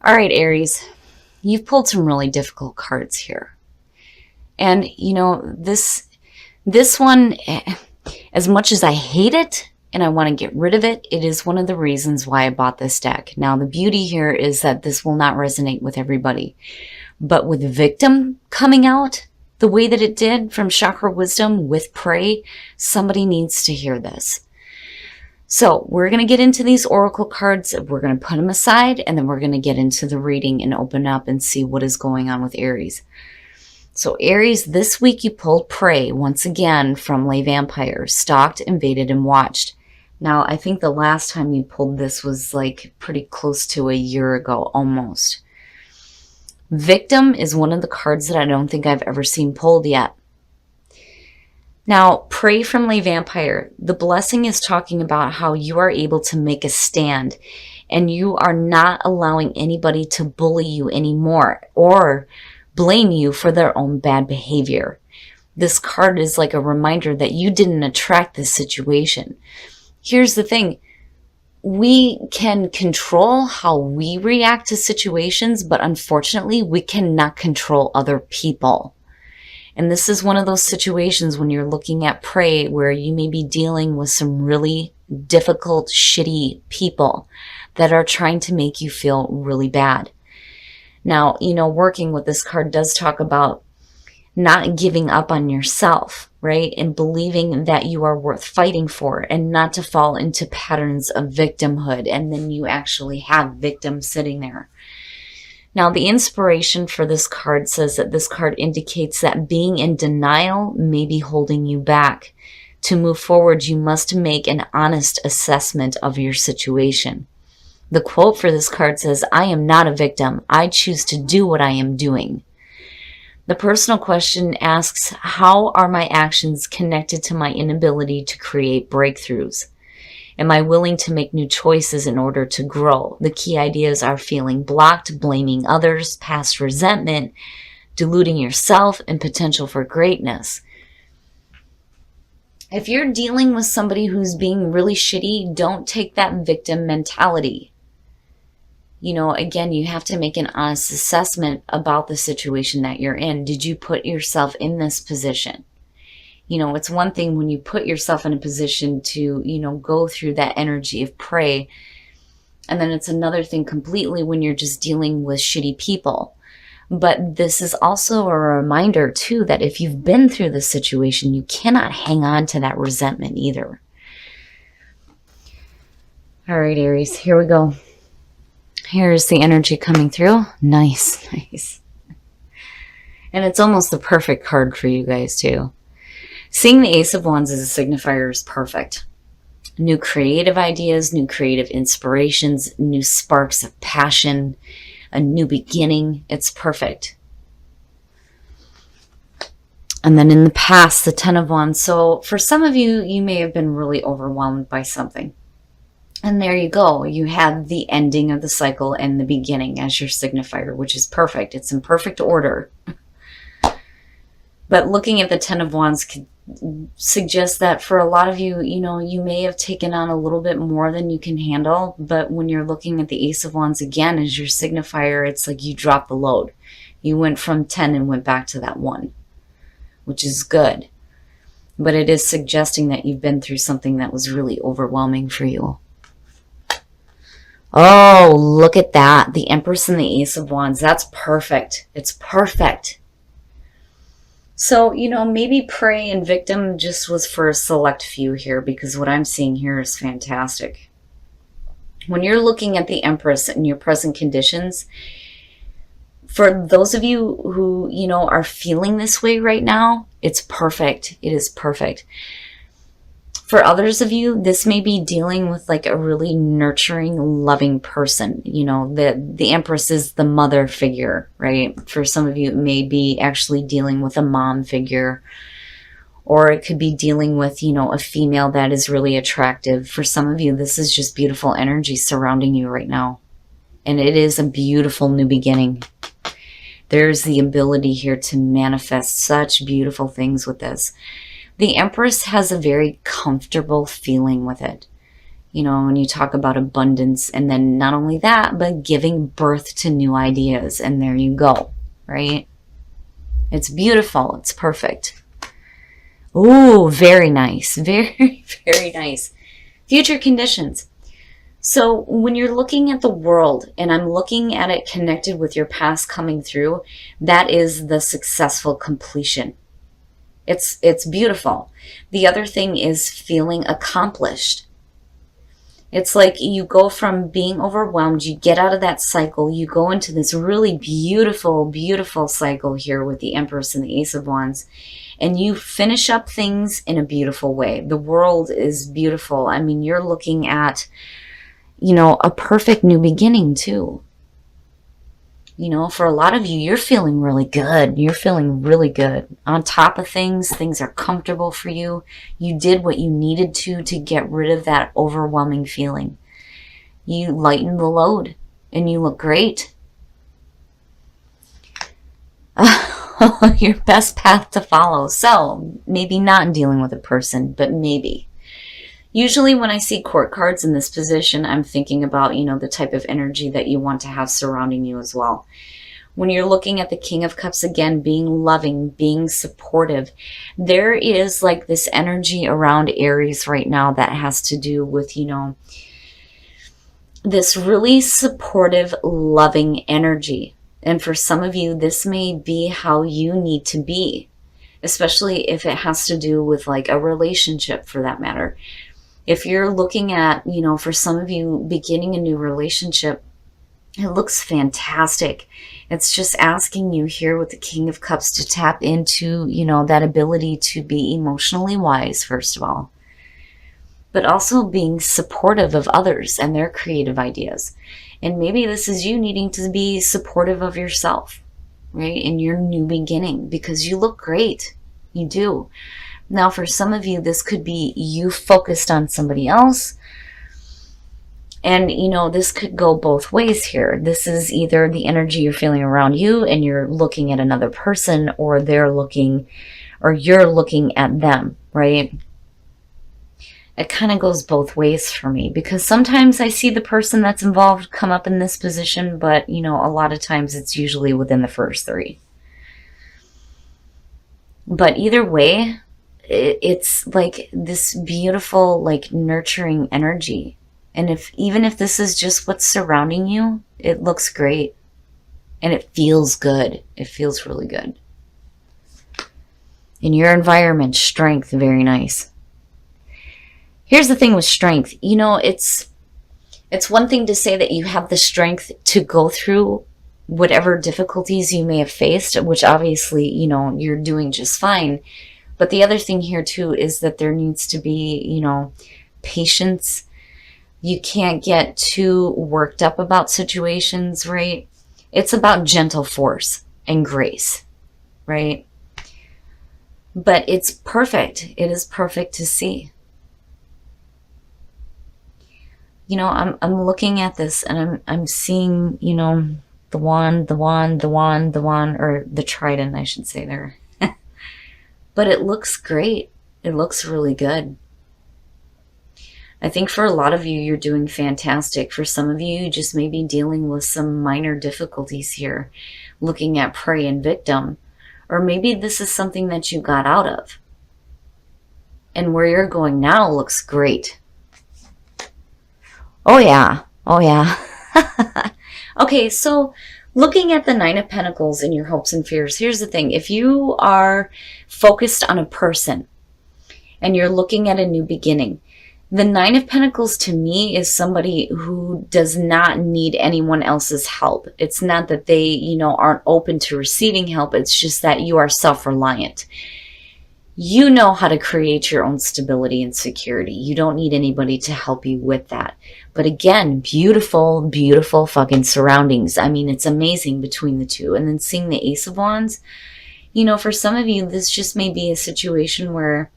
All right, Aries, you've pulled some really difficult cards here. And this one, as much as I hate it and I want to get rid of it, it is one of the reasons why I bought this deck. Now, the beauty here is that this will not resonate with everybody. But with Victim coming out the way that it did from Chakra Wisdom with Prey, somebody needs to hear this. So we're going to get into these oracle cards. We're going to put them aside, and then we're going to get into the reading and open up and see what is going on with Aries. So Aries, this week you pulled Prey once again from Les Vampires, stalked, invaded, and watched. Now, I think the last time you pulled this was like pretty close to a year ago, almost. Victim is one of the cards that I don't think I've ever seen pulled yet. Now, Prey from Les Vampire, the blessing is talking about how you are able to make a stand and you are not allowing anybody to bully you anymore or blame you for their own bad behavior. This card is like a reminder that you didn't attract this situation. Here's the thing. We can control how we react to situations, but unfortunately, we cannot control other people. And this is one of those situations when you're looking at Prey where you may be dealing with some really difficult, shitty people that are trying to make you feel really bad. Now, working with this card does talk about not giving up on yourself, right? And believing that you are worth fighting for and not to fall into patterns of victimhood. And then you actually have victims sitting there. Now, the inspiration for this card says that this card indicates that being in denial may be holding you back. To move forward, you must make an honest assessment of your situation. The quote for this card says, "I am not a victim. I choose to do what I am doing." The personal question asks, how are my actions connected to my inability to create breakthroughs? Am I willing to make new choices in order to grow? The key ideas are feeling blocked, blaming others, past resentment, deluding yourself, and potential for greatness. If you're dealing with somebody who's being really shitty, don't take that victim mentality. Again, you have to make an honest assessment about the situation that you're in. Did you put yourself in this position? It's one thing when you put yourself in a position to, go through that energy of Prey. And then it's another thing completely when you're just dealing with shitty people. But this is also a reminder, too, that if you've been through this situation, you cannot hang on to that resentment either. All right, Aries, here we go. Here's the energy coming through. Nice, nice. And it's almost the perfect card for you guys, too. Seeing the Ace of Wands as a signifier is perfect. New creative ideas, new creative inspirations, new sparks of passion, a new beginning. It's perfect. And then in the past, the Ten of Wands. So for some of you, you may have been really overwhelmed by something. And there you go. You have the ending of the cycle and the beginning as your signifier, which is perfect. It's in perfect order. But looking at the Ten of Wands could suggest that for a lot of you, you may have taken on a little bit more than you can handle. But when you're looking at the Ace of Wands again as your signifier, it's like you dropped the load. You went from 10 and went back to that 1, which is good. But it is suggesting that you've been through something that was really overwhelming for you. Oh, look at that. The Empress and the Ace of Wands. That's perfect. It's perfect. So, maybe Prey and Victim just was for a select few here because what I'm seeing here is fantastic. When you're looking at the Empress and your present conditions, for those of you who, are feeling this way right now, it's perfect. It is perfect. For others of you, this may be dealing with like a really nurturing, loving person. The Empress is the mother figure, right? For some of you, it may be actually dealing with a mom figure. Or it could be dealing with, a female that is really attractive. For some of you, this is just beautiful energy surrounding you right now. And it is a beautiful new beginning. There's the ability here to manifest such beautiful things with this. The Empress has a very comfortable feeling with it. when you talk about abundance, and then not only that, but giving birth to new ideas. And there you go, right? It's beautiful. It's perfect. Ooh, very nice. Very, very nice. Future conditions. So when you're looking at the world, and I'm looking at it connected with your past coming through, that is the successful completion. It's beautiful. The other thing is feeling accomplished. It's like you go from being overwhelmed, you get out of that cycle, you go into this really beautiful, beautiful cycle here with the Empress and the Ace of Wands, and you finish up things in a beautiful way. The world is beautiful. I mean, you're looking at, a perfect new beginning too. For a lot of you, you're feeling really good. You're feeling really good. On top of things, things are comfortable for you. You did what you needed to get rid of that overwhelming feeling. You lightened the load, and you look great. Your best path to follow. So, maybe not dealing with a person, but maybe. Usually when I see court cards in this position, I'm thinking about, the type of energy that you want to have surrounding you as well. When you're looking at the King of Cups again, being loving, being supportive, there is like this energy around Aries right now that has to do with, this really supportive, loving energy. And for some of you, this may be how you need to be, especially if it has to do with like a relationship for that matter. If you're looking at, for some of you, beginning a new relationship, it looks fantastic. It's just asking you here with the King of Cups to tap into, that ability to be emotionally wise, first of all, but also being supportive of others and their creative ideas. And maybe this is you needing to be supportive of yourself, right, in your new beginning, because you look great. You do. Now, for some of you, this could be you focused on somebody else. And, this could go both ways here. This is either the energy you're feeling around you and you're looking at another person, or you're looking at them, right? It kind of goes both ways for me, because sometimes I see the person that's involved come up in this position, but, a lot of times it's usually within the first three. But either way, it's like this beautiful, like nurturing energy. And even if this is just what's surrounding you, it looks great. And it feels good. It feels really good. In your environment, strength, very nice. Here's the thing with strength. It's one thing to say that you have the strength to go through whatever difficulties you may have faced, which obviously, you're doing just fine. But the other thing here too is that there needs to be, patience. You can't get too worked up about situations, right? It's about gentle force and grace, right? But it's perfect. It is perfect to see. I'm looking at this and I'm seeing, the wand, or the trident, I should say there. But it looks great. It looks really good. I think for a lot of you, you're doing fantastic. For some of you, you just may be dealing with some minor difficulties here, looking at prey and victim. Or maybe this is something that you got out of. And where you're going now looks great. Oh yeah. Oh yeah. Okay, so looking at the Nine of Pentacles in your hopes and fears, here's the thing. If you are focused on a person and you're looking at a new beginning, the Nine of Pentacles to me is somebody who does not need anyone else's help. It's not that they, aren't open to receiving help. It's just that you are self-reliant. You know how to create your own stability and security. You don't need anybody to help you with that. But again, beautiful, beautiful fucking surroundings. I mean, it's amazing between the two. And then seeing the Ace of Wands, for some of you, this just may be a situation where,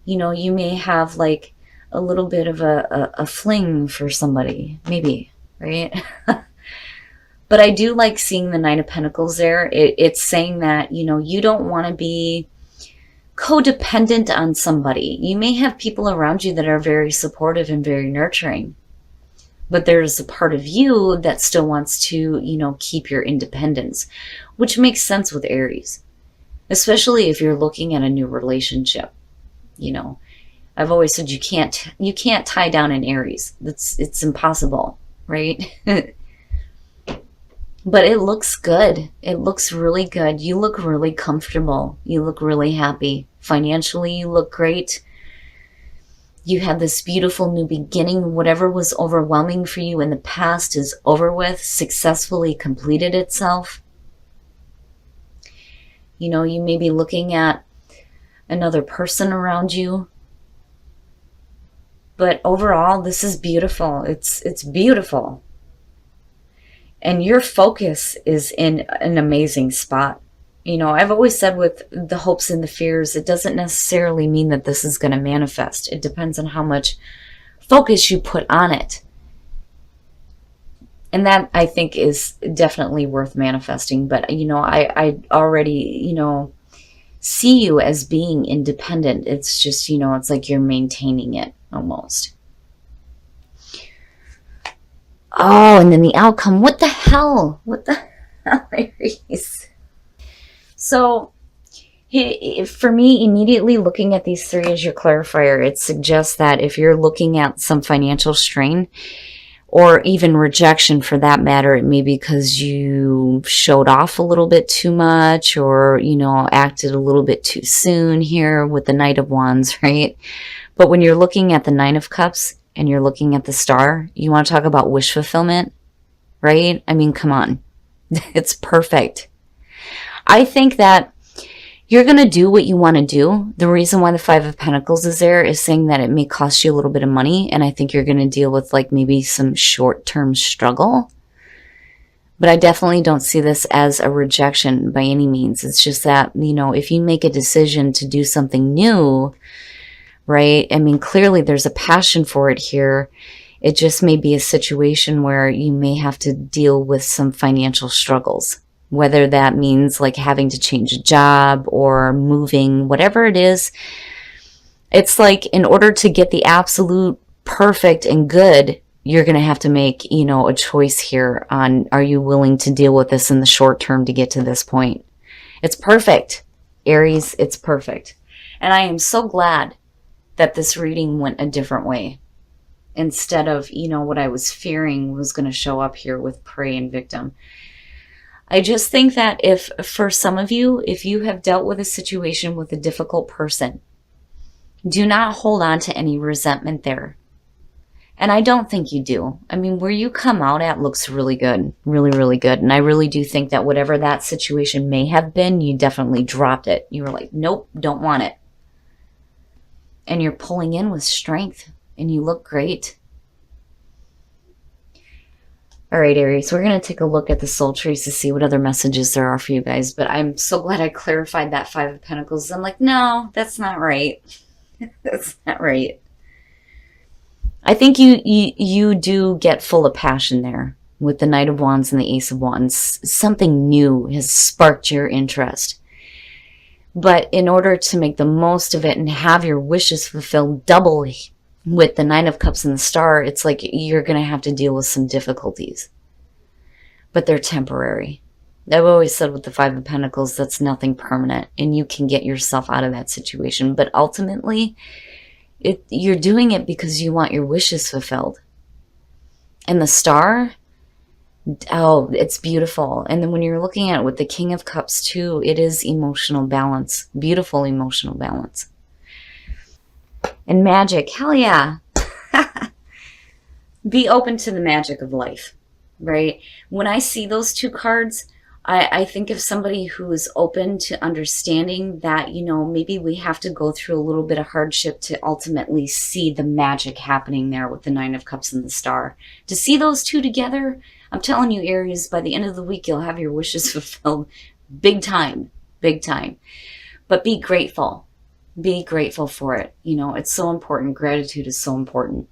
you may have like a little bit of a fling for somebody, maybe, right? But I do like seeing the Nine of Pentacles there. It's saying that, you don't want to be codependent on somebody. You may have people around you that are very supportive and very nurturing, but there's a part of you that still wants to, keep your independence, which makes sense with Aries, especially if you're looking at a new relationship. I've always said you can't tie down an Aries. It's impossible, right? But it looks good. It looks really good. You look really comfortable. You look really happy. Financially, you look great. You have this beautiful new beginning. Whatever was overwhelming for you in the past is over with, successfully completed itself. You may be looking at another person around you. But overall, this is beautiful. It's beautiful. And your focus is in an amazing spot. I've always said with the hopes and the fears, it doesn't necessarily mean that this is going to manifest. It depends on how much focus you put on it. And that, I think, is definitely worth manifesting. But, I already, see you as being independent. It's just, it's like you're maintaining it almost. Oh, and then the outcome. What the hell? What the hell, Aries? So, for me, immediately looking at these three as your clarifier, it suggests that if you're looking at some financial strain, or even rejection for that matter, it may be because you showed off a little bit too much, or, acted a little bit too soon here with the Knight of Wands, right? But when you're looking at the Nine of Cups and you're looking at the Star, you want to talk about wish fulfillment, right? I mean, come on. It's perfect. I think that you're going to do what you want to do. The reason why the Five of Pentacles is there is saying that it may cost you a little bit of money, and I think you're going to deal with like maybe some short-term struggle. But I definitely don't see this as a rejection by any means. It's just that, if you make a decision to do something new, right? I mean, clearly there's a passion for it here. It just may be a situation where you may have to deal with some financial struggles. Whether that means like having to change a job or moving, whatever it is. It's like in order to get the absolute perfect and good, you're going to have to make, a choice here on, are you willing to deal with this in the short term to get to this point? It's perfect, Aries. It's perfect. And I am so glad that this reading went a different way. Instead of, what I was fearing was going to show up here with prey and victim. I just think that if, for some of you, if you have dealt with a situation with a difficult person, do not hold on to any resentment there. And I don't think you do. I mean, where you come out at looks really good, really, really good. And I really do think that whatever that situation may have been, you definitely dropped it. You were like, nope, don't want it. And you're pulling in with strength, and you look great. All right, Aries, we're going to take a look at the soul trees to see what other messages there are for you guys. But I'm so glad I clarified that Five of Pentacles. I'm like, no, that's not right. That's not right. I think you do get full of passion there with the Knight of Wands and the Ace of Wands. Something new has sparked your interest. But in order to make the most of it and have your wishes fulfilled doubly, with the Nine of Cups and the Star, it's like you're going to have to deal with some difficulties. But they're temporary. I've always said with the Five of Pentacles, that's nothing permanent. And you can get yourself out of that situation. But ultimately, you're doing it because you want your wishes fulfilled. And the Star, oh, it's beautiful. And then when you're looking at it with the King of Cups too, it is emotional balance. Beautiful emotional balance. And magic, hell yeah. Be open to the magic of life, right? When I see those two cards, I think of somebody who is open to understanding that, maybe we have to go through a little bit of hardship to ultimately see the magic happening there with the Nine of Cups and the Star. To see those two together, I'm telling you, Aries, by the end of the week, you'll have your wishes fulfilled big time, big time. But be grateful. Be grateful for it. It's so important. Gratitude is so important.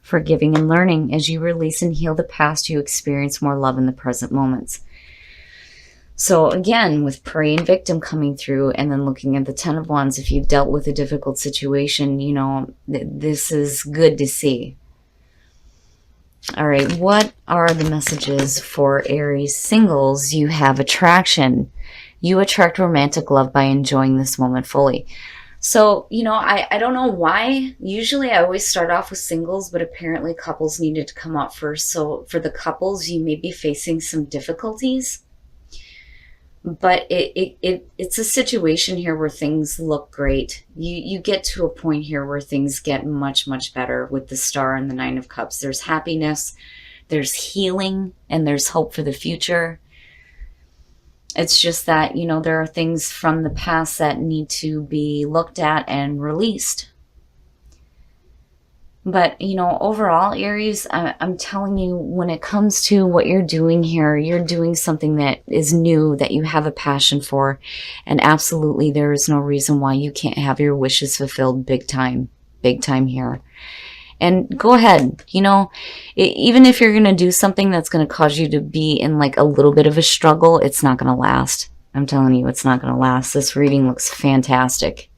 Forgiving and learning. As you release and heal the past, you experience more love in the present moments. So again, with prey and victim coming through, and then looking at the 10 of Wands, if you've dealt with a difficult situation, you know, this is good to see. All right, what are the messages for Aries singles? You have attraction. You attract romantic love by enjoying this moment fully. So, you know, I don't know why. Usually I always start off with singles, but apparently couples needed to come up first. So for the couples, you may be facing some difficulties. But it's a situation here where things look great. You get to a point here where things get much, much better with the Star and the Nine of Cups. There's happiness, there's healing, and there's hope for the future. It's just that, you know, there are things from the past that need to be looked at and released. But, you know, overall, Aries, I'm telling you, when it comes to what you're doing here, you're doing something that is new, that you have a passion for. And absolutely, there is no reason why you can't have your wishes fulfilled big time here. And go ahead, you know, even if you're going to do something that's going to cause you to be in like a little bit of a struggle, it's not going to last. I'm telling you, it's not going to last. This reading looks fantastic.